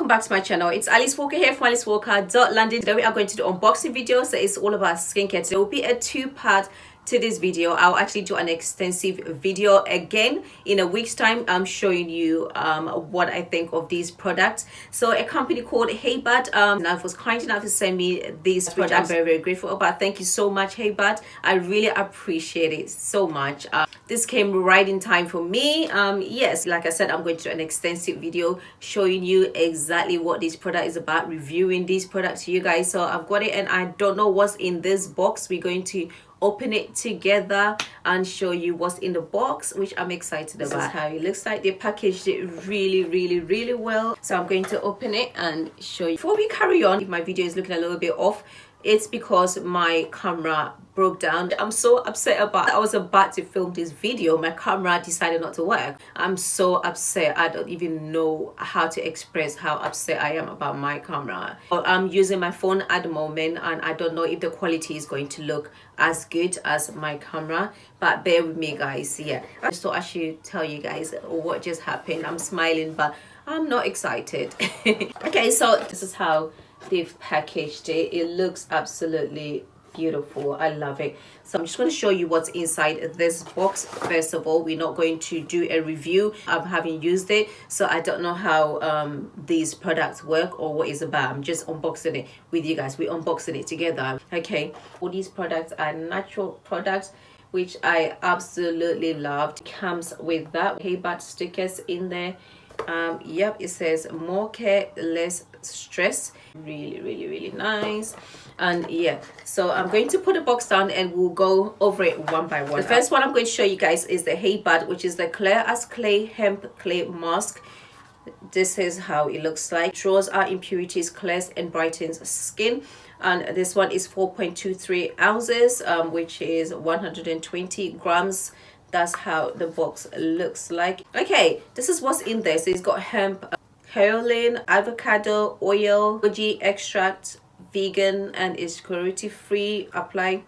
welcome back to my channel. It's Alice Walker here from AliceWalker.London. Today we are going to do unboxing video, so it's all about skincare. There will be a two-part to this video. I'll actually do an extensive video again in a week's time. I'm showing you what I think of these products. So a company called Hemp was kind enough to send me these products. I'm very grateful about. Thank you so much, Hemp. I really appreciate it so much. This came right in time for me. Yes, like I said, I'm going to do an extensive video showing you exactly what this product is about, reviewing these products to you guys. So I've got it and I don't know what's in this box. We're going to open it together and show you what's in the box, which I'm excited about. This is how it looks like. They packaged it really well. So I'm going to open it and show you. Before we carry on, if my video is looking a little bit off, it's because my camera broke down. I'm so upset about it. I was about to film this video, my camera decided not to work. I'm so upset. I don't even know how to express how upset I am about my camera. I'm using my phone at the moment and I don't know if the quality is going to look as good as my camera, but bear with me guys. Yeah, I just thought I should tell you guys what just happened. I'm smiling but I'm not excited. Okay, so this is how they've packaged it. It looks absolutely beautiful. I love it. So I'm just going to show you what's inside this box. First of all, we're not going to do a review. I haven't used it, so I don't know how these products work or what it's about. I'm just unboxing it with you guys. We're unboxing it together. Okay, all these products are natural products, which I absolutely loved. It comes with that Hemp stickers in there. Yep, it says more care, less stress. Really nice. And yeah, so I'm going to put the box down and we'll go over it one by one. The first one I'm going to show you guys is the Hemp, which is the clear as clay hemp clay mask. This is how it looks like. Draws out impurities, clears and brightens skin. And this one is 4.23 ounces, which is 120 grams. That's how the box looks like. Okay, this is what's in there. So it's got hemp, kaolin, avocado oil, goji extract, vegan, and is cruelty free. Apply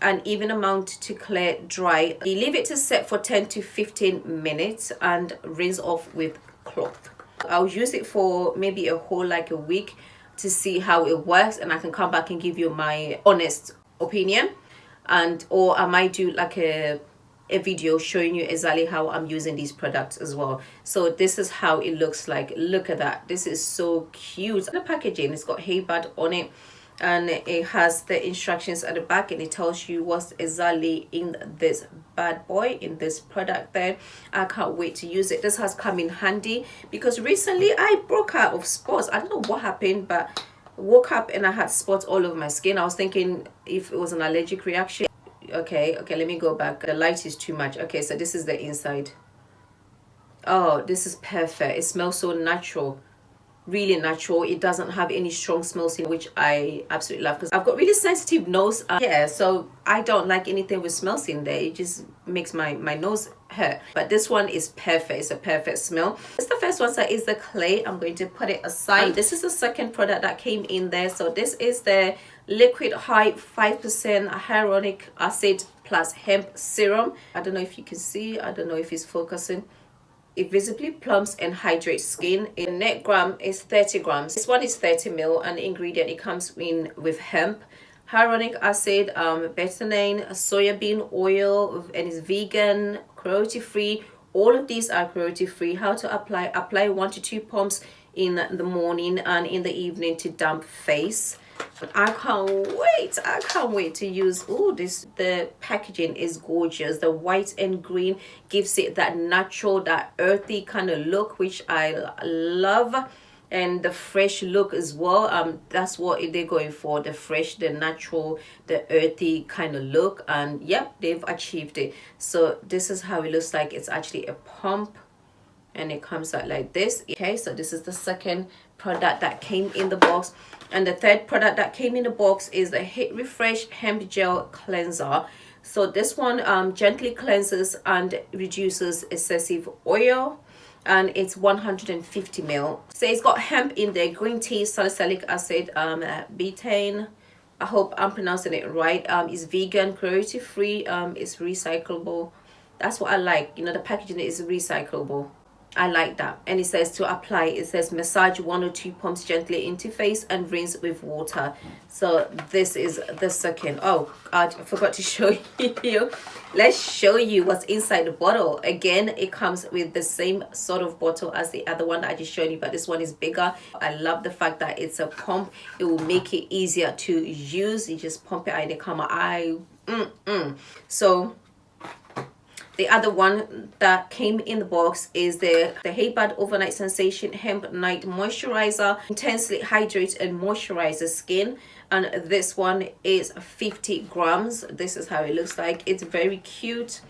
an even amount to clear dry. You leave it to set for 10 to 15 minutes and rinse off with cloth. I'll use it for maybe a whole like a week to see how it works, and I can come back and give you my honest opinion, and or I might do like a video showing you exactly how I'm using these products as well. So this is how it looks like. Look at that. This is so cute. The packaging, it's got Hemp on it and it has the instructions at the back and it tells you what's exactly in this bad boy, in this product there. I can't wait to use it. This has come in handy because recently I broke out of spots. I don't know what happened, but I woke up and I had spots all over my skin. I was thinking if it was an allergic reaction. Okay, let me go back. The light is too much. Okay, so this is the inside. Oh, this is perfect. It smells so natural, really natural. It doesn't have any strong smells in it, which I absolutely love because I've got really sensitive nose. Yeah, so I don't like anything with smells in there. It just makes my nose hurt. But this one is perfect. It's a perfect smell. It's the first one, so is the clay. I'm going to put it aside. And this is the second product that came in there. So this is the liquid high 5% hyaluronic acid plus hemp serum. I don't know if you can see. I don't know if it's focusing. It visibly plumps and hydrates skin. In net gram is 30 grams. This one is 30 ml, and ingredient it comes in with hemp, hyaluronic acid, betaine, soybean oil, and is vegan, cruelty free. All of these are cruelty free. How to apply? Apply 1 to 2 pumps in the morning and in the evening to damp face. I can't wait to use. Oh, the packaging is gorgeous. The white and green gives it that natural, that earthy kind of look, which I love, and the fresh look as well. That's what they're going for, the fresh, the natural, the earthy kind of look, and yep, they've achieved it. So this is how it looks like. It's actually a pump and it comes out like this. Okay, so this is the second product that came in the box. And the third product that came in the box is the Hit Refresh Hemp Gel Cleanser. So this one gently cleanses and reduces excessive oil, and it's 150 ml. So it's got hemp in there, green tea, salicylic acid, betaine. I hope I'm pronouncing it right. It's vegan, cruelty free, it's recyclable. That's what I like. You know, the packaging is recyclable. I like that. And it says to apply, it says massage 1 or 2 pumps gently into face and rinse with water. So this is the second. Oh God, I forgot to show you. Let's show you what's inside the bottle. Again, it comes with the same sort of bottle as the other one that I just showed you, but this one is bigger. I love the fact that it's a pump. It will make it easier to use. You just pump it out in the camera. So the other one that came in the box is the Hey Bud Overnight Sensation Hemp Night Moisturizer. Intensely hydrates and moisturize skin. And this one is 50 grams. This is how it looks like. It's very cute.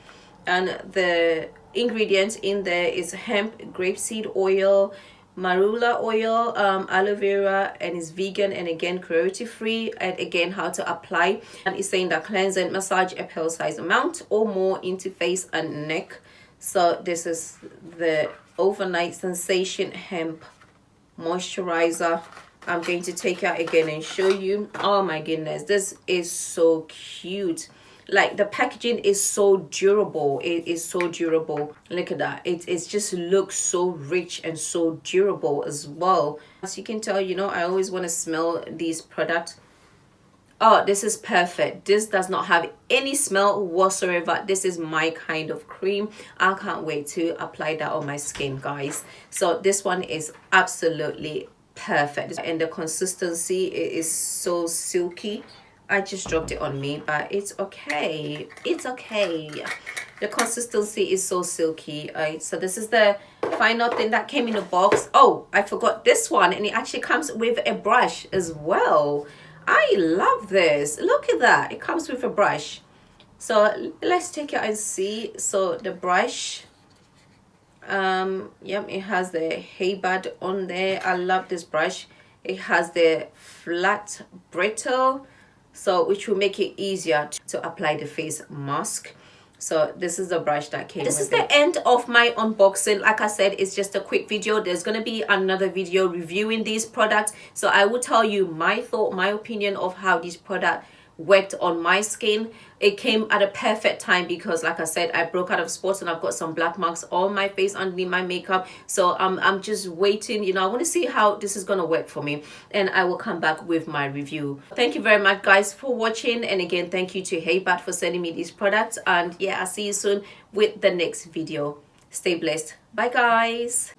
And the ingredients in there is hemp, grapeseed oil, marula oil, aloe vera, and it's vegan and again cruelty free. And again, how to apply, and it's saying that cleanse and massage a pill size amount or more into face and neck. So this is the Overnight Sensation Hemp Moisturizer. I'm going to take it out again and show you. Oh my goodness, this is so cute. Like the packaging is so durable. It is so durable. Look at that. It just looks so rich and so durable as well. As you can tell, you know, I always want to smell these products. Oh, this is perfect. This does not have any smell whatsoever. This is my kind of cream. I can't wait to apply that on my skin, guys. So this one is absolutely perfect. And the consistency is so silky. I just dropped it on me, but it's okay. It's okay. The consistency is so silky. So this is the final thing that came in the box. Oh, I forgot this one, and it actually comes with a brush as well. I love this. Look at that. It comes with a brush. So let's take it and see. So the brush, yep, it has the Hey Bud on there. I love this brush. It has the flat brittle, so which will make it easier to apply the face mask. So this is the brush that came. This is the end of my unboxing. Like I said, it's just a quick video. There's going to be another video reviewing these products, so I will tell you my thought, my opinion of how this product worked on my skin. It came at a perfect time because, like I said, I broke out of spots and I've got some black marks on my face underneath my makeup. So I'm just waiting, you know, I want to see how this is going to work for me, and I will come back with my review. Thank you very much, guys, for watching. And again, thank you to Hey Bud for sending me these products. And yeah, I'll see you soon with the next video. Stay blessed. Bye, guys.